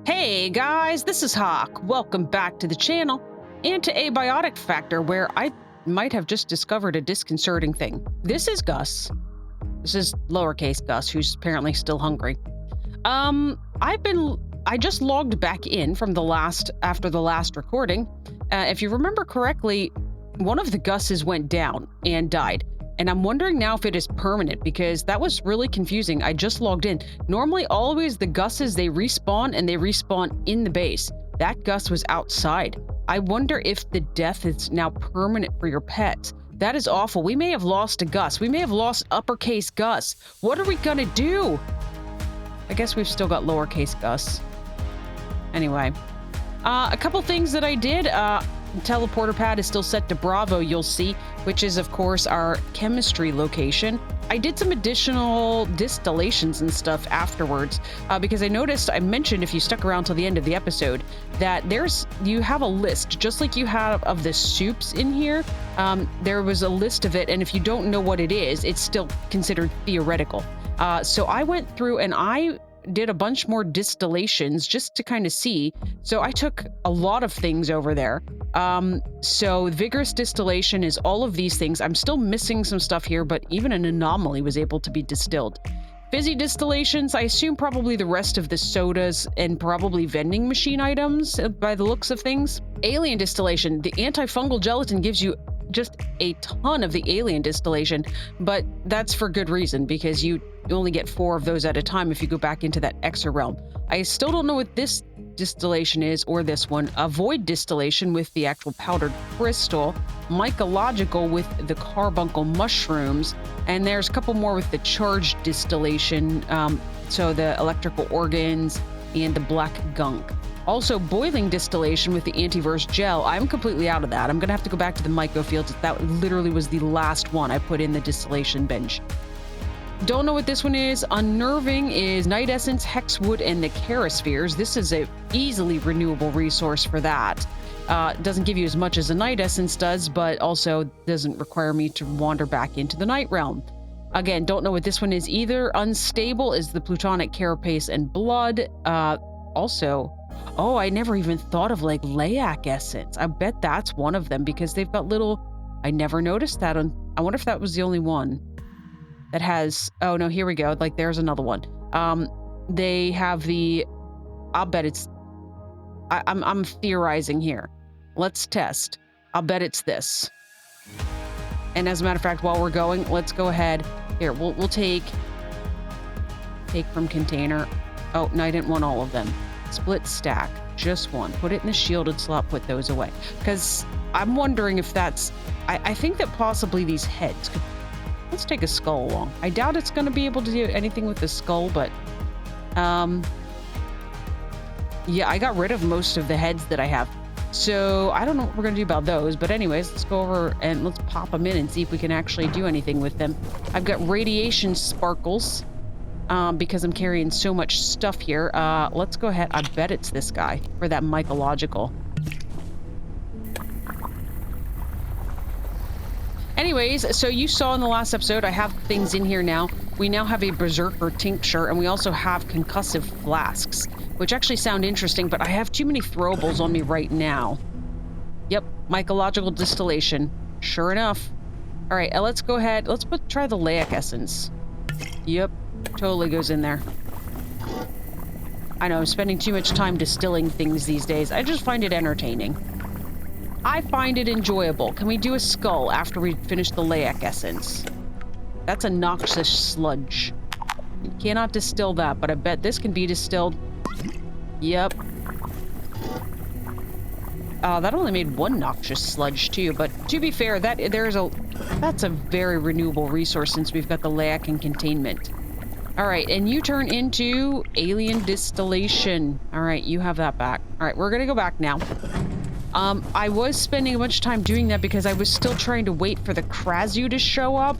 Hey guys, this is Hawk. Welcome back to the channel and to Abiotic Factor, where I might have just discovered a disconcerting thing. This is Gus. This is lowercase Gus, who's apparently still hungry. I just logged back in from after the last recording. If you remember correctly, one of the Gus's went down and died. And I'm wondering now if it is permanent, because that was really confusing. I just logged in. Normally, always the Gus's, they respawn and they respawn in the base. That Gus was outside. I wonder if the death is now permanent for your pets. That is awful. We may have lost a Gus. We may have lost uppercase Gus. What are we gonna do? I guess we've still got lowercase Gus. Anyway, a couple things that I did. Teleporter pad is still set to Bravo, you'll see, which is, of course, our chemistry location. I did some additional distillations and stuff afterwards because I mentioned, if you stuck around till the end of the episode, that you have a list, just like you have of the soups in here. There was a list of it, and if you don't know what it is, it's still considered theoretical. So I went through and I did a bunch more distillations just to kind of see. So I took a lot of things over there. So vigorous distillation is all of these things. I'm still missing some stuff here, but even an anomaly was able to be distilled. Fizzy distillations, I assume probably the rest of the sodas and probably vending machine items by the looks of things. Alien distillation, the antifungal gelatin gives you just a ton of the alien distillation, but that's for good reason, because you only get 4 of those at a time if you go back into that Exer realm. I still don't know what this distillation is, or this one. Avoid distillation with the actual powdered crystal, mycological with the carbuncle mushrooms, and there's a couple more with the charged distillation, so the electrical organs and the black gunk. Also, boiling distillation with the antivirus gel. I'm completely out of that. I'm gonna have to go back to the mycofields. That literally was the last one I put in the distillation bench. Don't know what this one is. Unnerving is night essence, hexwood, and the charaspheres. This is a easily renewable resource for that. Doesn't give you as much as a night essence does, but also doesn't require me to wander back into the night realm. Again, don't know what this one is either. Unstable is the plutonic carapace and blood. Oh, I never even thought of like Layak essence. I bet that's one of them, because they've got little. I never noticed that. I wonder if that was the only one that has. Oh no, here we go. Like there's another one. They have the. I'll bet it's. I'm theorizing here. Let's test. I'll bet it's this. And as a matter of fact, while we're going, let's go ahead. Here, we'll take from container. Oh no, I didn't want all of them. Split stack, just one. Put it in the shielded slot, put those away. Because I'm wondering if that's... I think that possibly these heads could... Let's take a skull along. I doubt it's going to be able to do anything with the skull, but... yeah, I got rid of most of the heads that I have. So I don't know what we're going to do about those. But anyways, let's go over and let's pop them in and see if we can actually do anything with them. I've got radiation sparkles. Because I'm carrying so much stuff here. Let's go ahead. I bet it's this guy for that mycological. Anyways, so you saw in the last episode, I have things in here now. We now have a berserker tincture, and we also have concussive flasks, which actually sound interesting, but I have too many throwables on me right now. Yep, mycological distillation. Sure enough. All right, let's go ahead. Let's try the Layak essence. Yep. Totally goes in there. I know, I'm spending too much time distilling things these days. I just find it entertaining. I find it enjoyable. Can we do a skull after we finish the Layak essence? That's a noxious sludge. You cannot distill that, but I bet this can be distilled. Yep. That only made one noxious sludge too, but to be fair, that's a very renewable resource since we've got the Layak and containment. All right, and you turn into alien distillation. All right, you have that back. All right, we're gonna go back now. I was spending a bunch of time doing that because I was still trying to wait for the crusade to show up,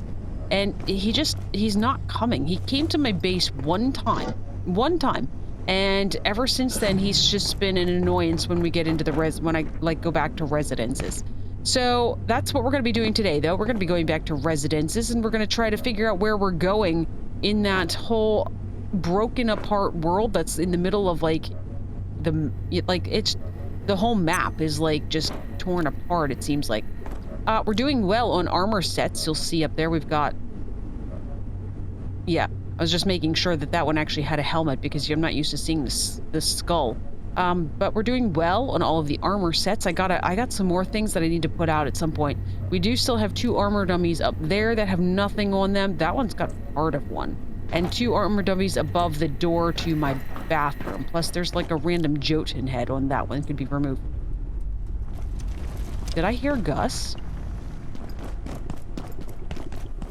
and he's not coming. He came to my base one time, and ever since then he's just been an annoyance when we get into when I go back to residences. So that's what we're gonna be doing today, though. We're gonna be going back to residences, and we're gonna try to figure out where we're going in that whole broken apart world that's in the middle of like like it's the whole map is like just torn apart, it seems like. We're doing well on armor sets. You'll see up there we've got... Yeah, I was just making sure that that one actually had a helmet because I'm not used to seeing the skull. But we're doing well on all of the armor sets. I got some more things that I need to put out at some point. We do still have 2 armor dummies up there that have nothing on them. That one's got part of one. And 2 armor dummies above the door to my bathroom. Plus there's like a random Jotun head on that one. It could be removed. Did I hear Gus?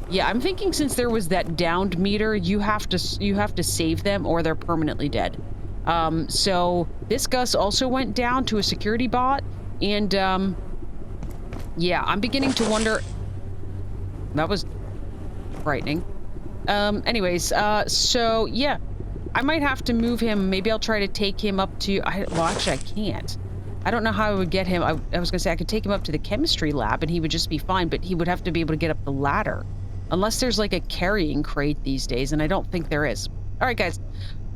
Yeah, I'm thinking since there was that downed meter, you have to save them or they're permanently dead. So this Gus also went down to a security bot, and yeah, I'm beginning to wonder. That was frightening. Anyways, so yeah, I might have to move him. Maybe I'll try to take him up to. Well, actually, I can't. I don't know how I would get him. I was gonna say I could take him up to the chemistry lab, and he would just be fine. But he would have to be able to get up the ladder. Unless there's like a carrying crate these days, and I don't think there is. All right, guys.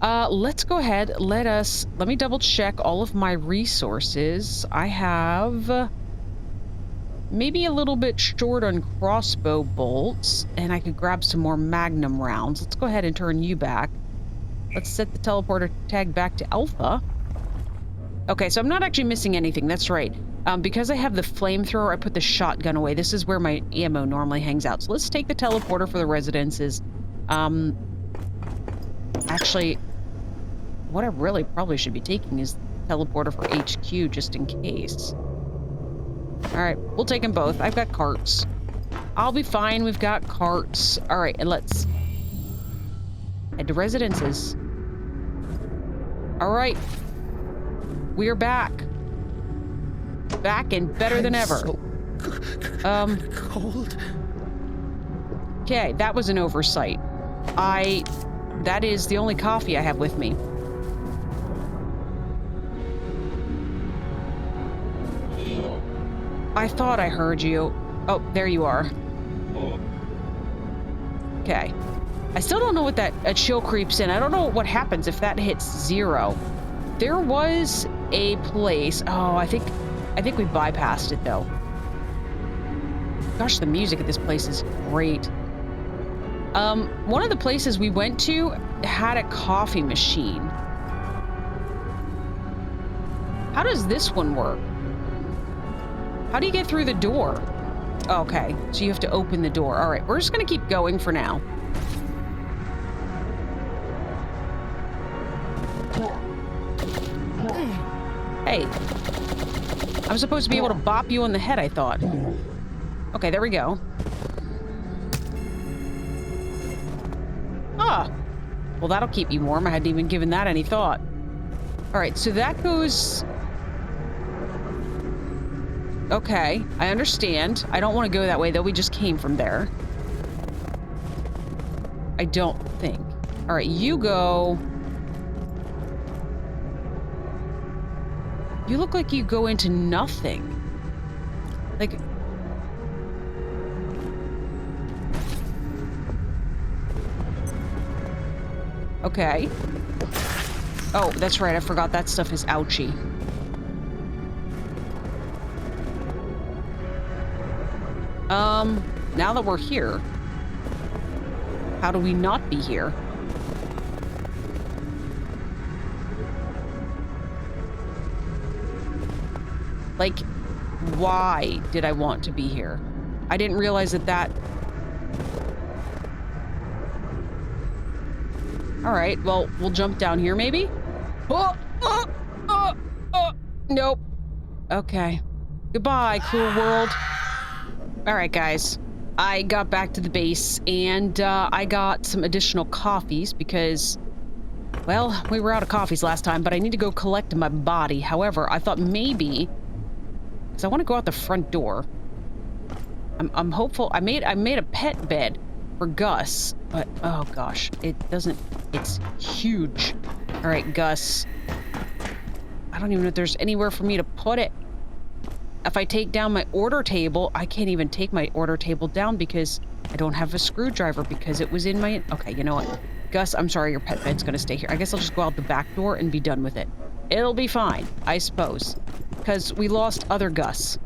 Let's go ahead. Let me double check all of my resources. I have maybe a little bit short on crossbow bolts, and I could grab some more magnum rounds. Let's go ahead and turn you back. Let's set the teleporter tag back to Alpha. Okay, so I'm not actually missing anything. That's right. Because I have the flamethrower, I put the shotgun away. This is where my ammo normally hangs out. So let's take the teleporter for the residences. Actually, what I really probably should be taking is the teleporter for HQ, just in case. Alright, we'll take them both. I've got carts. I'll be fine, we've got carts. Alright, and let's head to residences. Alright. We are back. Back and better than ever. So cold. Okay, that was an oversight. That is the only coffee I have with me. I thought I heard you. Oh, there you are. Okay. I still don't know what a chill creeps in. I don't know what happens if that hits 0. There was a place. Oh, I think we bypassed it though. Gosh, the music at this place is great. One of the places we went to had a coffee machine. How does this one work? How do you get through the door? Okay, so you have to open the door. All right, we're just gonna keep going for now. Hey. I'm supposed to be able to bop you on the head, I thought. Okay, there we go. Ah. Well, that'll keep you warm. I hadn't even given that any thought. Alright, so that goes... Okay, I understand. I don't want to go that way, though. We just came from there. I don't think. Alright, you go... You look like you go into nothing. Like... Okay. Oh, that's right. I forgot that stuff is ouchy. Now that we're here, how do we not be here? Like, why did I want to be here? I didn't realize that... Alright, well, we'll jump down here, maybe? Nope. Okay. Goodbye, cool world. Alright, guys. I got back to the base, and I got some additional coffees because... Well, we were out of coffees last time, but I need to go collect my body. However, I thought maybe... Because I want to go out the front door. I'm hopeful. I made a pet bed for Gus, but oh gosh, it doesn't... It's huge. All right, Gus. I don't even know if there's anywhere for me to put it. If I take down my order table, I can't even take my order table down because I don't have a screwdriver because it was in my... Okay, you know what? Gus, I'm sorry, your pet bed's gonna stay here. I guess I'll just go out the back door and be done with it. It'll be fine, I suppose. Because we lost other Gus.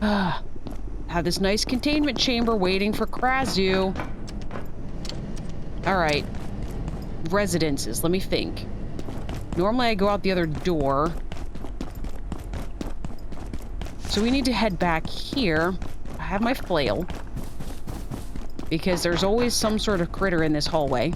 Have this nice containment chamber waiting for Krazu. Alright. Residences, let me think. Normally I go out the other door. So we need to head back here. I have my flail. Because there's always some sort of critter in this hallway.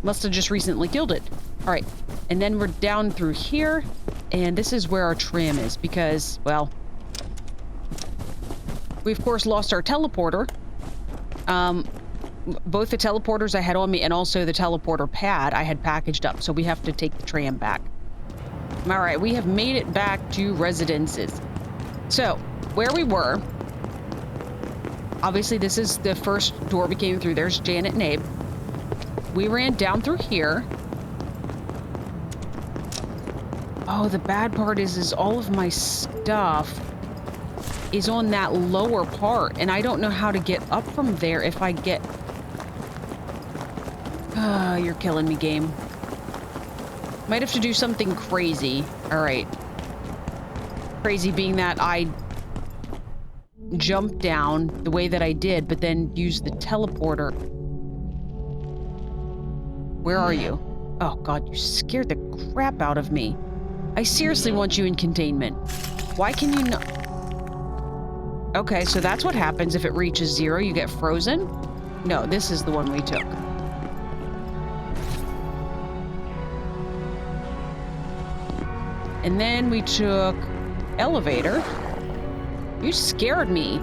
Must have just recently killed it. Alright, and then we're down through here. And this is where our tram is because, well, we of course lost our teleporter. Both the teleporters I had on me and also the teleporter pad I had packaged up, so we have to take the tram back. All right, we have made it back to residences. So, where we were, obviously this is the first door we came through. There's Janet and Abe. We ran down through here. Oh, the bad part is all of my stuff is on that lower part, and I don't know how to get up from there if I get... you're killing me, game. Might have to do something crazy. Alright. Crazy being that I jumped down the way that I did, but then used the teleporter. Where are you? Oh, God, you scared the crap out of me. I seriously want you in containment. Why can you not... Okay, so that's what happens if it reaches 0. You get frozen? No, this is the one we took. And then we took elevator. You scared me.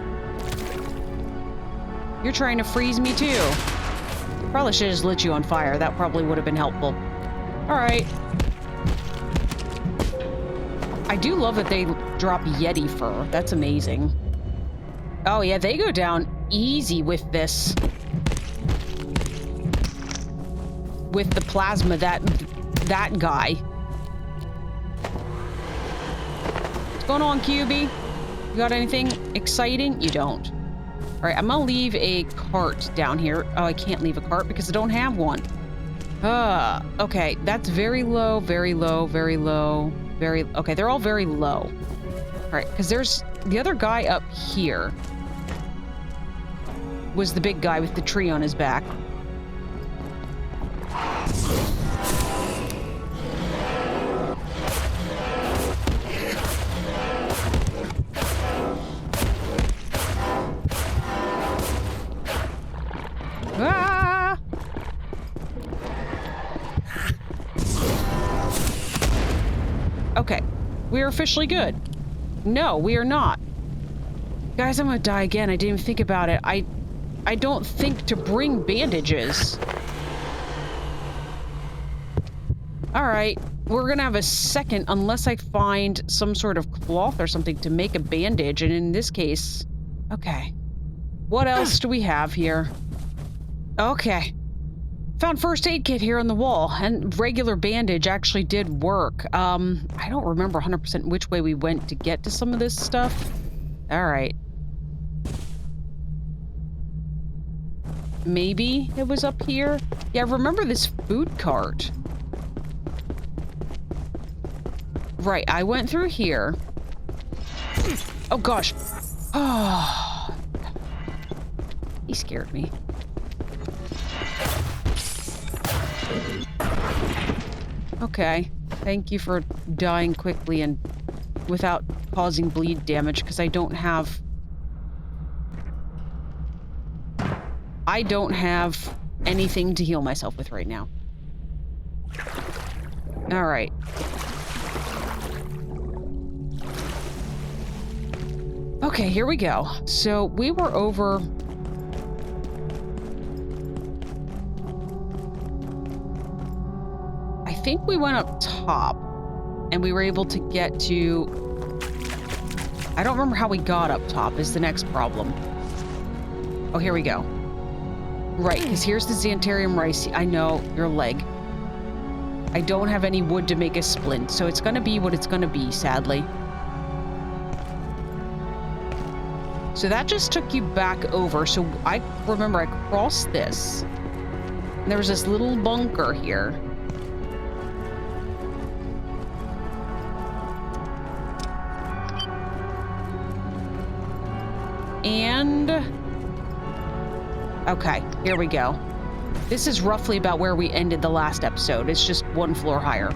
You're trying to freeze me too. Probably should have just lit you on fire. That probably would have been helpful. All right. I do love that they drop Yeti fur. That's amazing. Oh yeah, they go down easy with this. With the plasma, that guy. What's going on, QB? You got anything exciting? You don't. All right, I'm gonna leave a cart down here. Oh, I can't leave a cart because I don't have one. Okay, that's very low, very low, very low. Okay, they're all very low. All right, because there's the other guy up here. Was the big guy with the tree on his back. Ah! Okay, we are officially good. No, we are not. Guys, I'm gonna die again. I didn't even think about it. I don't think to bring bandages. Alright, we're gonna have a second unless I find some sort of cloth or something to make a bandage, and in this case... Okay. What else do we have here? Okay. Found first aid kit here on the wall, and regular bandage actually did work. I don't remember 100% which way we went to get to some of this stuff. Alright. Maybe it was up here? Yeah, remember this food cart. Right, I went through here. Oh, gosh. Oh. He scared me. Okay. Thank you for dying quickly and without causing bleed damage, because I don't have anything to heal myself with right now. Alright. Okay, here we go. So we were over... I think we went up top and we were able to get to... I don't remember how we got up top is the next problem. Oh, here we go. Right, because here's the Xantharium rice. I know, your leg. I don't have any wood to make a splint, so it's gonna be what it's gonna be, sadly. So that just took you back over. So I remember I crossed this. There was this little bunker here. And... okay, here we go. This is roughly about where we ended the last episode. It's just one floor higher.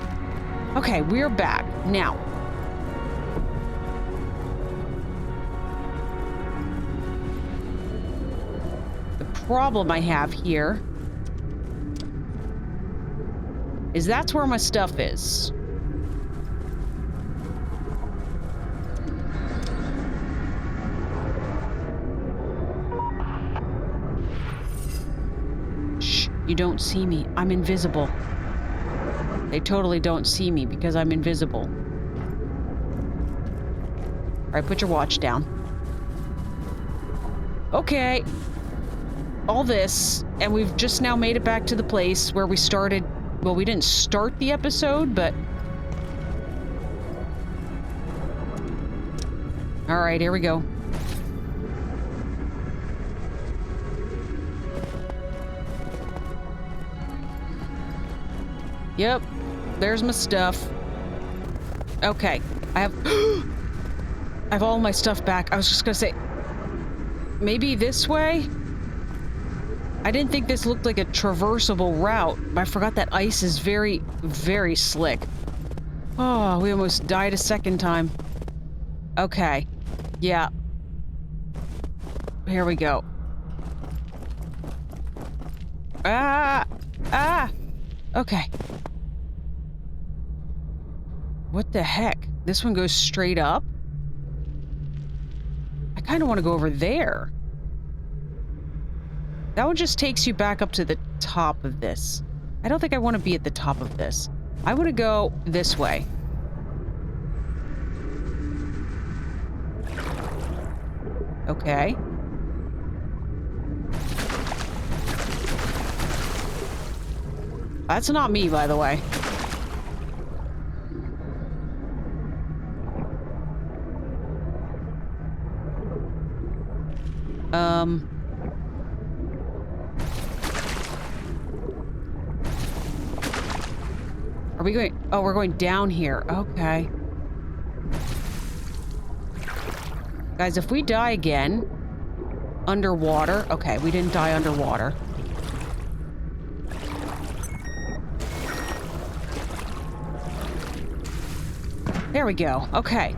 Okay, we're back. Now. The problem I have here is that's where my stuff is. Shh, you don't see me. I'm invisible. They totally don't see me because I'm invisible. All right, put your watch down. Okay. All this, and we've just now made it back to the place where we started. Well, we didn't start the episode, but... all right, here we go. Yep, there's my stuff. Okay, I have... I have all my stuff back. I was just gonna say... maybe this way? I didn't think this looked like a traversable route, but I forgot that ice is very, very slick. Oh, we almost died a second time. Okay. Yeah. Here we go. Ah! Ah! Okay. What the heck? This one goes straight up? I kind of want to go over there. That one just takes you back up to the top of this. I don't think I want to be at the top of this. I want to go this way. Okay. That's not me, by the way. Are we going... oh, we're going down here. Okay. Guys, if we die again... underwater... okay, we didn't die underwater. There we go. Okay.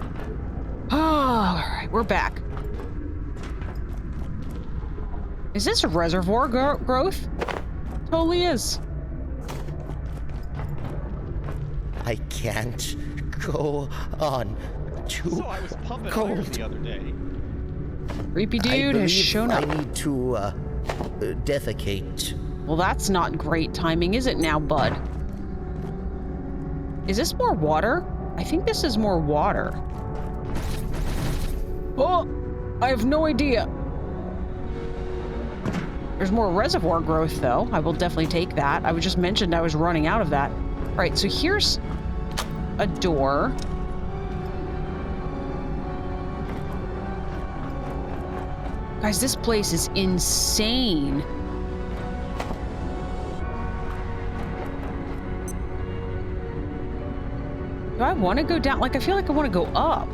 Oh, alright, we're back. Is this a reservoir growth? Totally is. I can't go on too So I was pumping cold. iron the other day. Creepy dude has shown up. I need to defecate. Well, that's not great timing, is it now, bud? Is this more water? I think this is more water. Oh, I have no idea. There's more reservoir growth, though. I will definitely take that. I was just mentioned I was running out of that. All right, so here's a door. Guys, this place is insane. Do I want to go down? Like, I feel like I want to go up.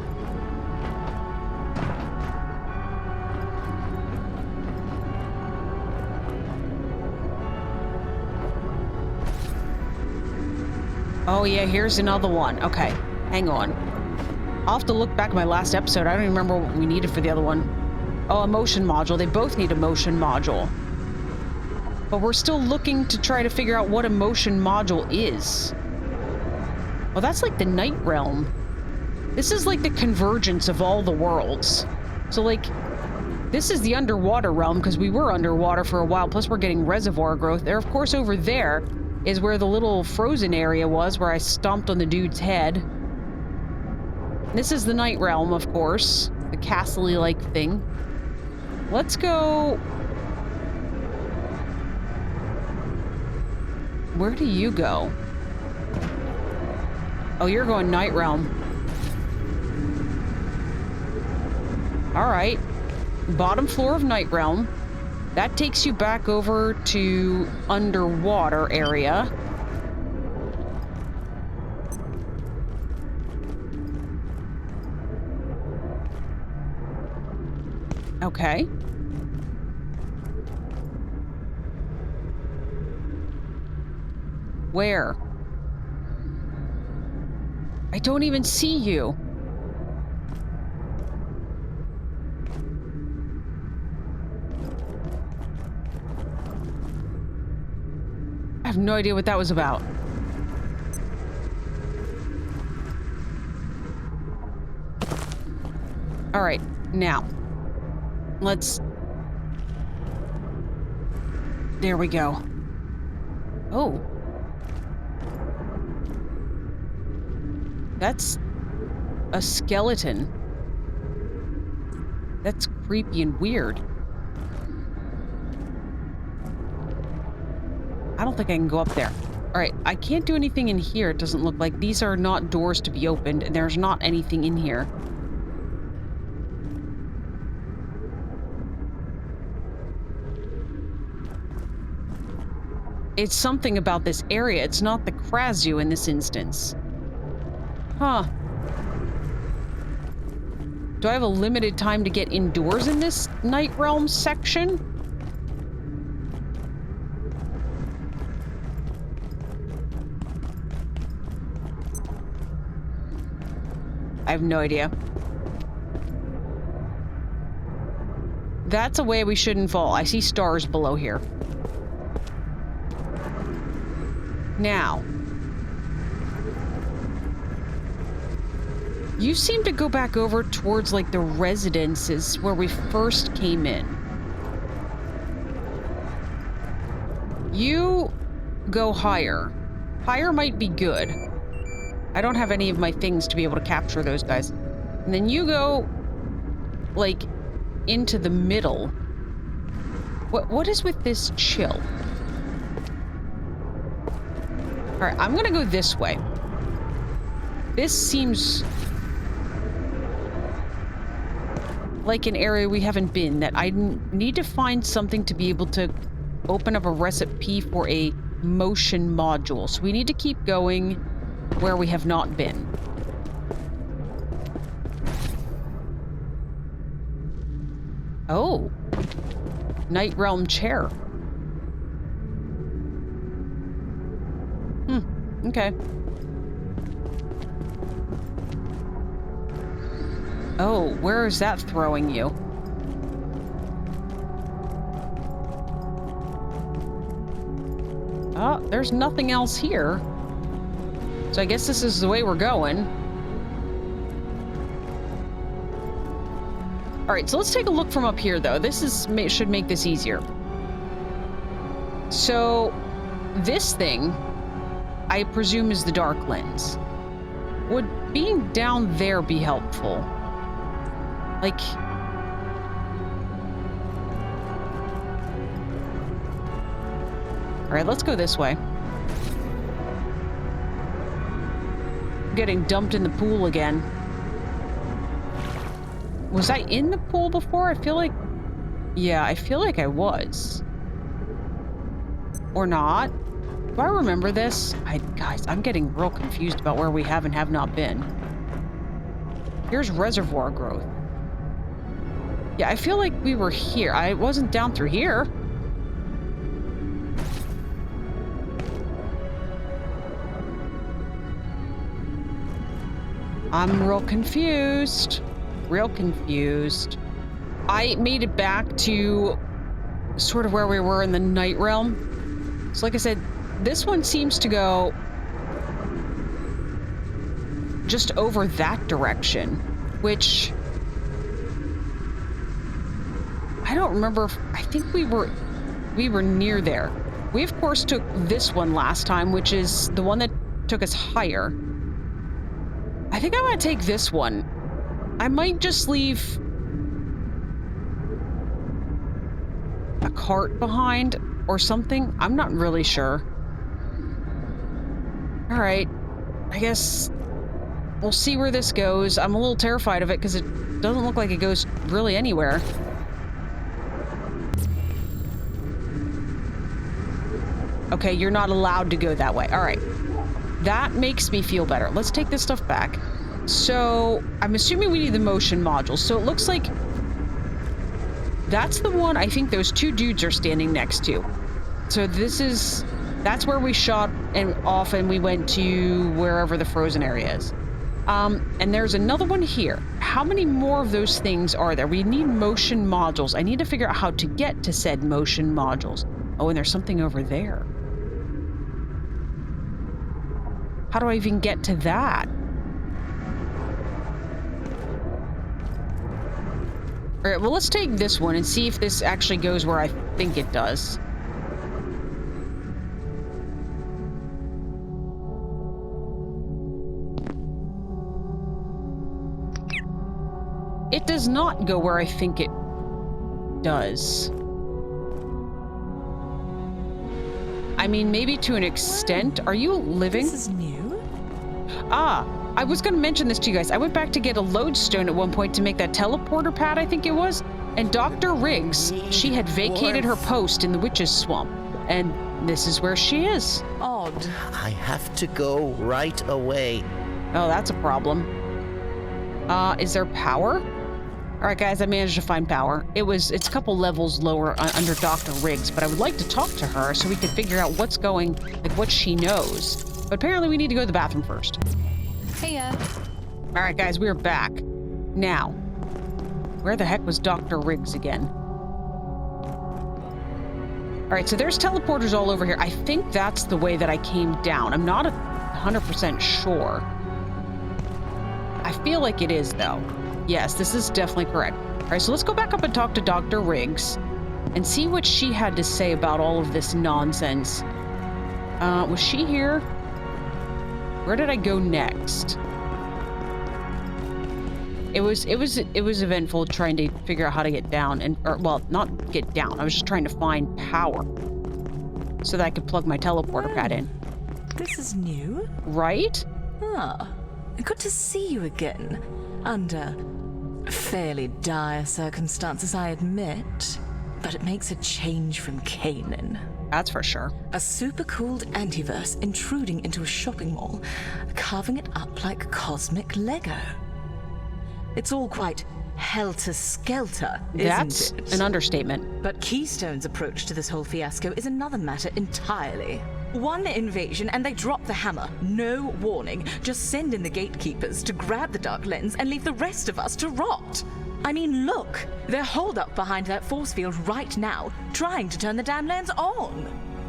Oh, yeah, here's another one. Okay, hang on. I'll have to look back at my last episode. I don't even remember what we needed for the other one. Oh, a motion module. They both need a motion module. But we're still looking to try to figure out what a motion module is. Well, that's like the night realm. This is like the convergence of all the worlds. So, like, this is the underwater realm because we were underwater for a while, plus we're getting reservoir growth. There, of course, over there is where the little frozen area was, where I stomped on the dude's head. This is the night realm, of course. The castle-y like thing. Let's go... where do you go? Oh, you're going night realm. Alright. Bottom floor of night realm. That takes you back over to underwater area. Okay. Where? I don't even see you. I have no idea what that was about. All right, now, let's... There we go. Oh. That's a skeleton. That's creepy and weird. I don't think I can go up there. All right, I can't do anything in here. It doesn't look like these are not doors to be opened, and there's not anything in here. It's something about this area. It's not the crusade in this instance. Huh. Do I have a limited time to get indoors in this Night Realm section? I have no idea. That's a way we shouldn't fall. I see stars below here. Now, you seem to go back over towards, like, the residences where we first came in. You go higher. Higher might be good. I don't have any of my things to be able to capture those guys. And then you go, like, into the middle. What is with this chill? All right, I'm gonna go this way. This seems like an area we haven't been, that I need to find something to be able to open up a recipe for a motion module. So we need to keep going where we have not been. Oh. Night Realm chair. Okay. Oh, where is that throwing you? Oh, there's nothing else here. So I guess this is the way we're going. All right, so let's take a look from up here, though. This should make this easier. So this thing, I presume, is the dark lens. Would being down there be helpful? Like... All right, let's go this way. Getting dumped in the pool again. Was I in the pool before? I feel like... Yeah, I feel like I was. Or not. Do I remember this? Guys, I'm getting real confused about where we have and have not been. Here's reservoir growth. Yeah, I feel like we were here. I wasn't down through here. I'm real confused. Real confused. I made it back to sort of where we were in the Night Realm. So like I said, this one seems to go just over that direction, which I don't remember. I think we were near there. We of course took this one last time, which is the one that took us higher. I think I'm gonna take this one. I might just leave a cart behind or something. I'm not really sure. All right, I guess we'll see where this goes. I'm a little terrified of it because it doesn't look like it goes really anywhere. Okay, you're not allowed to go that way. All right. That makes me feel better. Let's take this stuff back. So, I'm assuming we need the motion modules. So it looks like that's the one I think those two dudes are standing next to. So that's where we shot and off and we went to wherever the frozen area is. And there's another one here. How many more of those things are there? We need motion modules. I need to figure out how to get to said motion modules. Oh, and there's something over there. How do I even get to that? All right, well, let's take this one and see if this actually goes where I think it does. It does not go where I think it does. I mean, maybe to an extent. Are you living? This is new. Ah, I was going to mention this to you guys. I went back to get a lodestone at one point to make that teleporter pad, I think it was. And Dr. Riggs, she had vacated her post in the witch's swamp. And this is where she is. Odd. I have to go right away. Oh, that's a problem. Is there power? All right, guys, I managed to find power. It's a couple levels lower under Dr. Riggs, but I would like to talk to her so we can figure out what's going, like what she knows. But apparently we need to go to the bathroom first. Heya. All right, guys, we're back. Now, where the heck was Dr. Riggs again? All right, so there's teleporters all over here. I think that's the way that I came down. I'm not 100% sure. I feel like it is, though. Yes, this is definitely correct. All right, so let's go back up and talk to Dr. Riggs and see what she had to say about all of this nonsense. Was she here? Where did I go next? It was eventful trying to figure out how to get down well, not get down. I was just trying to find power so that I could plug my teleporter pad in. This is new. Right? Ah, good to see you again. Under fairly dire circumstances, I admit, but it makes a change from Canaan. That's for sure. A super-cooled antiverse intruding into a shopping mall, carving it up like cosmic Lego. It's all quite helter-skelter, That's isn't it? an understatement. But Keystone's approach to this whole fiasco is another matter entirely. One invasion and they drop the hammer. No warning. Just send in the gatekeepers to grab the dark lens and leave the rest of us to rot. I mean, look. They're holed up behind that force field right now, trying to turn the damn lens on.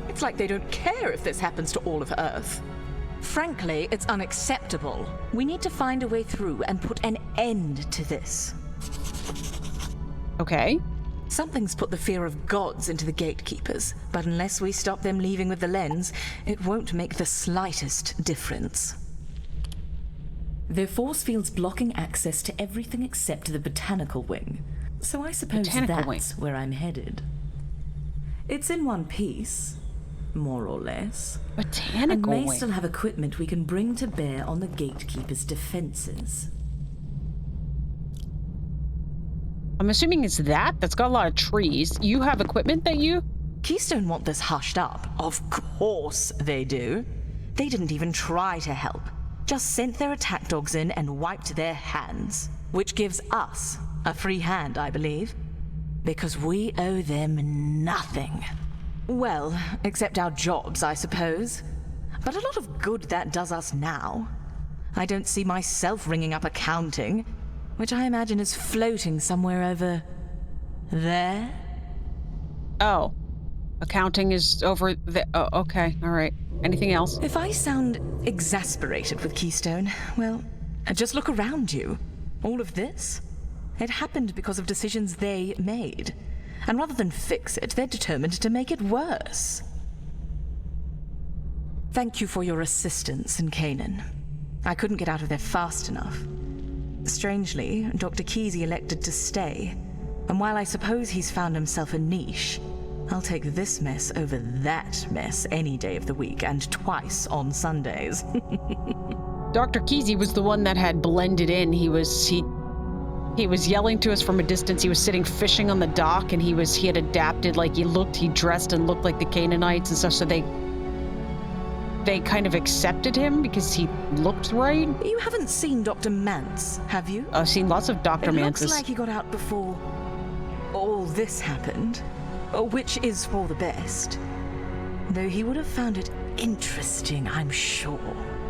It's like they don't care if this happens to all of Earth. Frankly, it's unacceptable. We need to find a way through and put an end to this. Okay. Something's put the fear of gods into the gatekeepers, but unless we stop them leaving with the lens, it won't make the slightest difference. Their force field's blocking access to everything except the botanical wing, so I suppose that's where I'm headed. It's in one piece, more or less, Botanical and may wing. still have equipment we can bring to bear on the gatekeepers' defenses. I'm assuming it's that's got a lot of trees. You have equipment that you... Keystone want this hushed up. Of course they do. They didn't even try to help. Just sent their attack dogs in and wiped their hands. Which gives us a free hand, I believe. Because we owe them nothing. Well, except our jobs, I suppose. But a lot of good that does us now. I don't see myself ringing up accounting, which I imagine is floating somewhere over there. Oh. Accounting is over the... Oh, okay. All right. Anything else? If I sound exasperated with Keystone, well, just look around you. All of this, it happened because of decisions they made. And rather than fix it, they're determined to make it worse. Thank you for your assistance in Canaan. I couldn't get out of there fast enough. Strangely, Dr. Kesey elected to stay. And while I suppose he's found himself a niche, I'll take this mess over that mess any day of the week and twice on Sundays. Dr. Kesey was the one that had blended in. He was yelling to us from a distance. He was sitting fishing on the dock, and he had adapted. Like he dressed and looked like the Canaanites and stuff. So they they kind of accepted him because he looked right. You haven't seen Dr. Mance, have you? I've seen lots of Dr. It Mances. looks like he got out before all this happened, which is for the best. Though he would have found it interesting, I'm sure.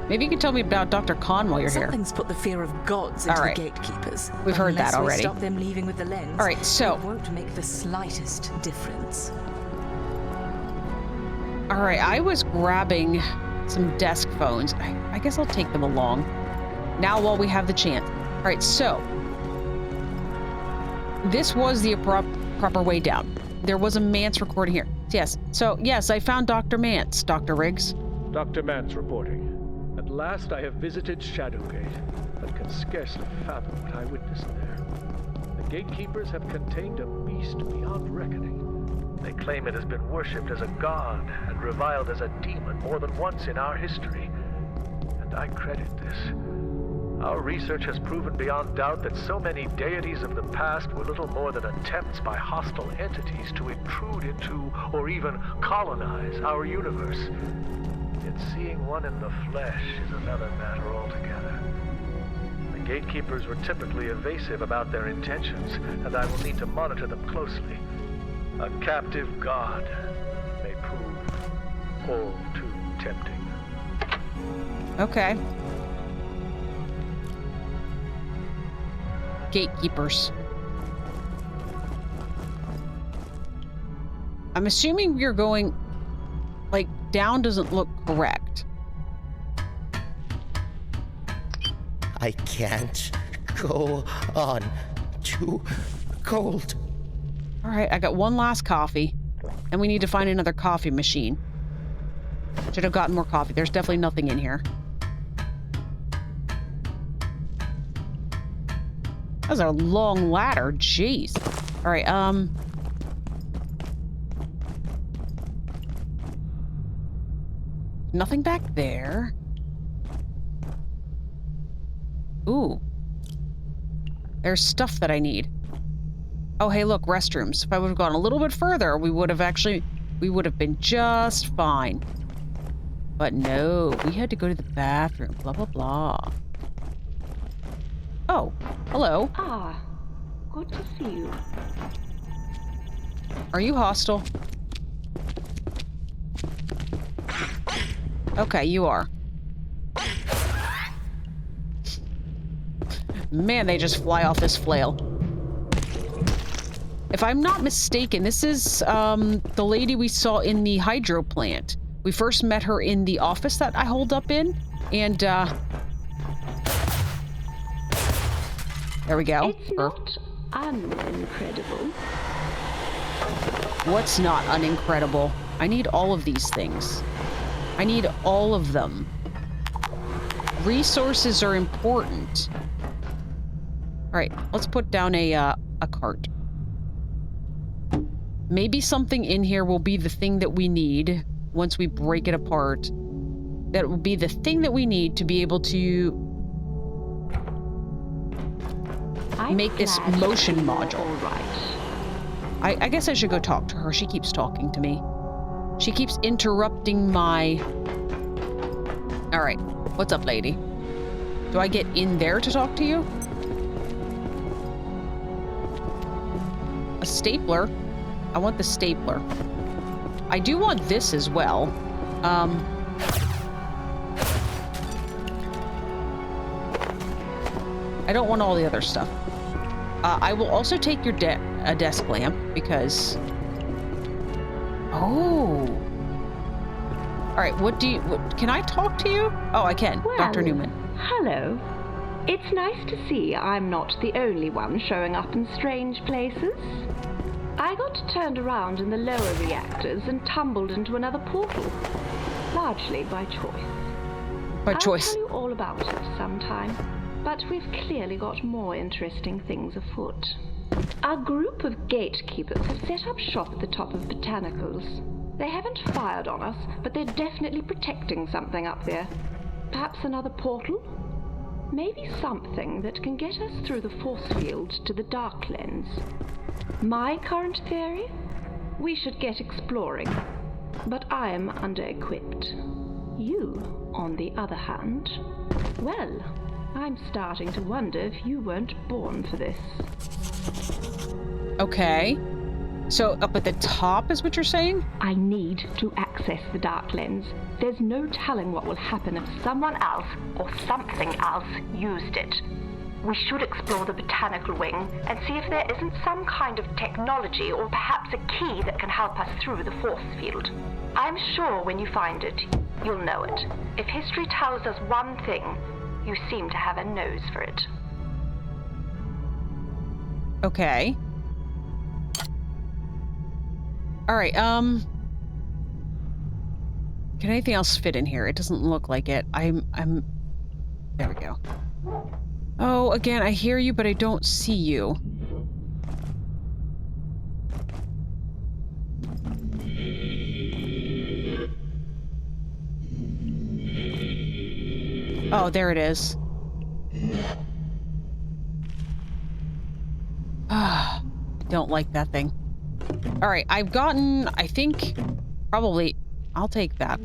Maybe you can tell me about Dr. Khan while you're here. Something's put the fear of gods into the gatekeepers. We've heard that already. Unless we stop them leaving with the lens, all right, so it won't make the slightest difference. All right, I was grabbing some desk phones. I guess I'll take them along now while we have the chance. All right, so this was the proper way down. There was a Mance recording here. Yes, so yes, I found Dr. Mance, Dr. Riggs. Dr. Mance reporting. At last I have visited Shadowgate, but can scarcely fathom what I witnessed there. The gatekeepers have contained a beast beyond reckoning. They claim it has been worshipped as a god and reviled as a demon more than once in our history. And I credit this. Our research has proven beyond doubt that so many deities of the past were little more than attempts by hostile entities to intrude into or even colonize our universe. Yet seeing one in the flesh is another matter altogether. The gatekeepers were typically evasive about their intentions, and I will need to monitor them closely. A captive god may prove all too tempting. Okay. Gatekeepers. I'm assuming you're going, like, down doesn't look correct. I can't go on. Too cold. All right, I got one last coffee, and we need to find another coffee machine. Should have gotten more coffee. There's definitely nothing in here. That was a long ladder. Jeez. All right, nothing back there. Ooh. There's stuff that I need. Oh, hey, look, restrooms. If I would have gone a little bit further, we would have been just fine. But no, we had to go to the bathroom, blah, blah, blah. Oh, hello. Ah, good to see you. Are you hostile? Okay, you are. Man, they just fly off this flail. If I'm not mistaken, this is the lady we saw in the hydro plant. We first met her in the office that I holed up in, and there we go. It's not unincredible. What's not unincredible? I need all of these things. I need all of them. Resources are important. All right, let's put down a cart. Maybe something in here will be the thing that we need once we break it apart. That will be the thing that we need to be able to make this motion module. All right. I guess I should go talk to her. She keeps talking to me. She keeps interrupting my... All right, what's up, lady? Do I get in there to talk to you? A stapler? I want the stapler. I do want this as well. I don't want all the other stuff. I will also take your a desk lamp because... Oh. All right, can I talk to you? Oh, I can. Well, Dr. Newman. Hello. It's nice to see I'm not the only one showing up in strange places. I got turned around in the lower reactors and tumbled into another portal. Largely by choice. By choice. I'll tell you all about it sometime. But we've clearly got more interesting things afoot. A group of gatekeepers have set up shop at the top of Botanicals. They haven't fired on us, but they're definitely protecting something up there. Perhaps another portal? Maybe something that can get us through the force field to the Dark Lens. My current theory? We should get exploring. But I am under-equipped. You, on the other hand, well, I'm starting to wonder if you weren't born for this. Okay. So up at the top is what you're saying? I need to access the dark lens. There's no telling what will happen if someone else or something else used it. We should explore the botanical wing and see if there isn't some kind of technology or perhaps a key that can help us through the force field. I'm sure when you find it, you'll know it. If history tells us one thing, you seem to have a nose for it. Okay. All right, can anything else fit in here? It doesn't look like it. I'm there we go. Oh, again, I hear you, but I don't see you. Oh, there it is. Ah, I don't like that thing. All right, I've gotten, I think, probably, I'll take that.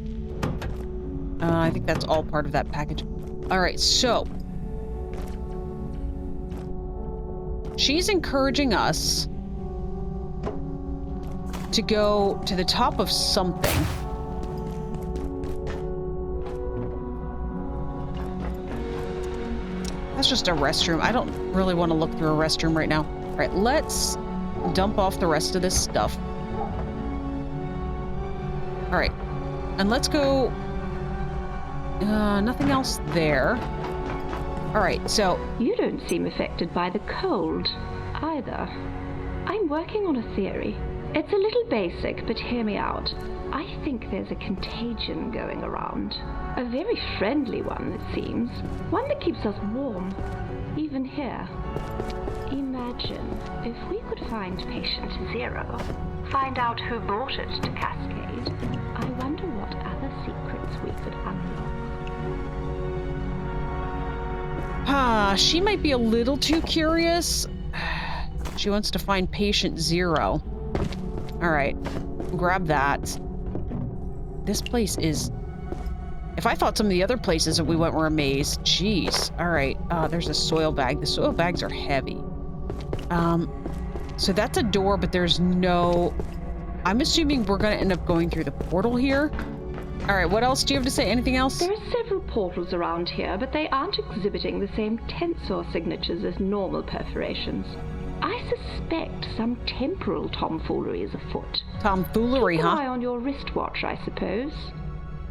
I think that's all part of that package. All right, so. She's encouraging us to go to the top of something. That's just a restroom. I don't really want to look through a restroom right now. All right, let's dump off the rest of this stuff. All right, and let's go. Nothing else there. All right, so You don't seem affected by the cold, either. I'm working on a theory. It's a little basic, but hear me out. I think there's a contagion going around. A very friendly one, it seems. One that keeps us warm, even here. Imagine if we could find patient zero, find out who brought it to Cascade. I wonder what other secrets we could unlock. She might be a little too curious. She wants to find patient zero. All right, grab that. This place is... If I thought some of the other places that we went were a maze, jeez. All right, there's a soil bag. The soil bags are heavy. So that's a door, but there's no... I'm assuming we're going to end up going through the portal here. All right, what else do you have to say? Anything else? There are several portals around here, but they aren't exhibiting the same tensor signatures as normal perforations. I suspect some temporal tomfoolery is afoot. Tomfoolery, Keep an huh? eye on your wristwatch, I suppose.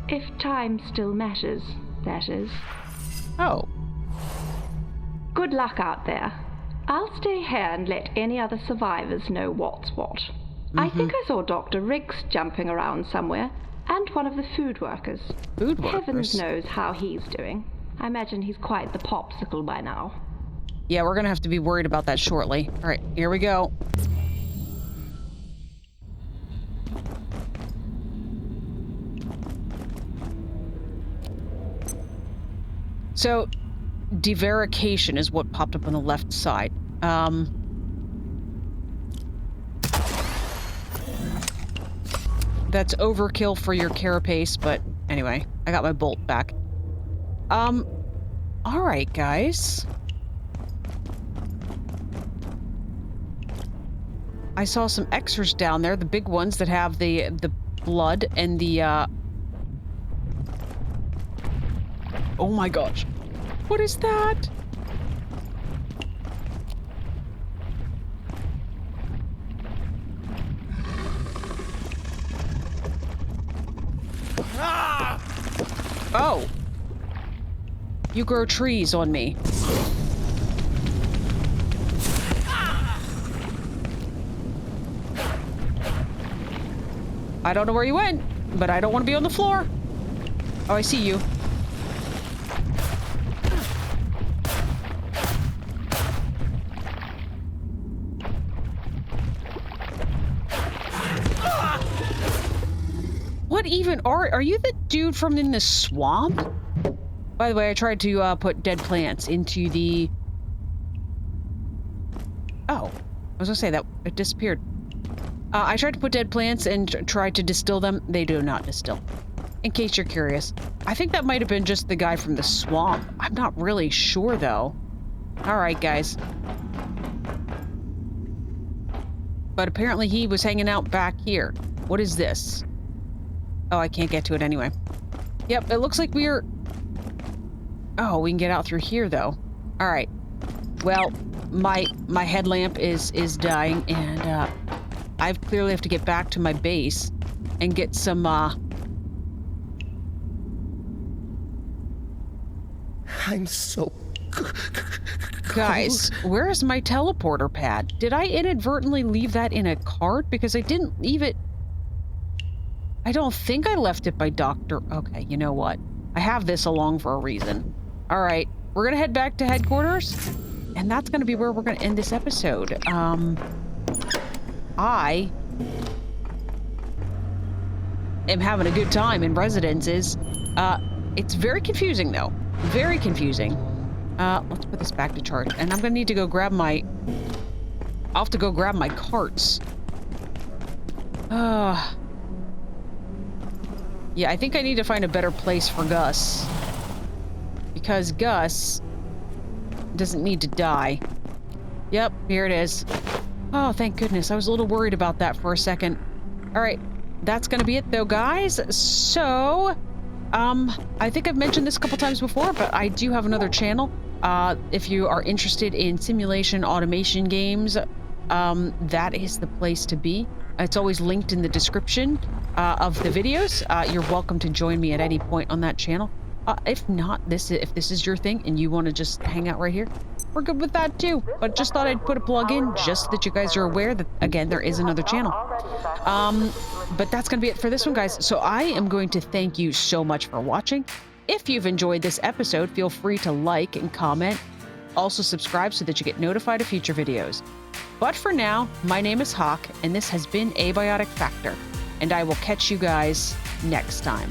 If time still matters, that is. Oh. Good luck out there. I'll stay here and let any other survivors know what's what. I think I saw Dr. Riggs jumping around somewhere, and one of the food workers. Food workers? Heavens knows how he's doing. I imagine he's quite the popsicle by now. Yeah, we're going to have to be worried about that shortly. All right, here we go. So, devarication is what popped up on the left side. That's overkill for your carapace, but anyway, I got my bolt back. All right, guys. I saw some Xers down there, the big ones that have the blood and the, Oh my gosh. What is that? Oh. You grow trees on me. I don't know where you went, but I don't want to be on the floor. Oh, I see you. What even are you the dude from in the swamp? By the way, I tried to put dead plants into the... Oh, I was gonna say that it disappeared. I tried to put dead plants and tried to distill them. They do not distill. in case you're curious. I think that might have been just the guy from the swamp. I'm not really sure, though. All right, guys. But apparently he was hanging out back here. What is this? Oh, I can't get to it anyway. Yep, it looks like we're... Oh, we can get out through here, though. All right. Well, my headlamp is dying, and I clearly have to get back to my base and get some... I'm so... Guys, where is my teleporter pad? Did I inadvertently leave that in a cart? Because I didn't leave it... I don't think I left it by Dr. Okay, you know what? I have this along for a reason. All right, we're gonna head back to headquarters, and that's gonna be where we're gonna end this episode. I am having a good time in residences. It's very confusing, though. Very confusing. Let's put this back to charge, and I'm gonna need to go grab my... I'll have to go grab my carts. Yeah, I think I need to find a better place for Gus. Because Gus doesn't need to die. Yep, here it is. Oh, thank goodness. I was a little worried about that for a second. All right, that's gonna be it, though, guys. So, I think I've mentioned this a couple times before, but I do have another channel. If you are interested in simulation automation games, that is the place to be. It's always linked in the description of the videos. You're welcome to join me at any point on that channel. If not, if this is your thing and you want to just hang out right here, we're good with that too. But just thought I'd put a plug in just so that you guys are aware that, again, there is another channel. But that's going to be it for this one, guys. So I am going to thank you so much for watching. If you've enjoyed this episode, feel free to like and comment. Also subscribe so that you get notified of future videos. But for now, my name is Hawk, and this has been Abiotic Factor, and I will catch you guys next time.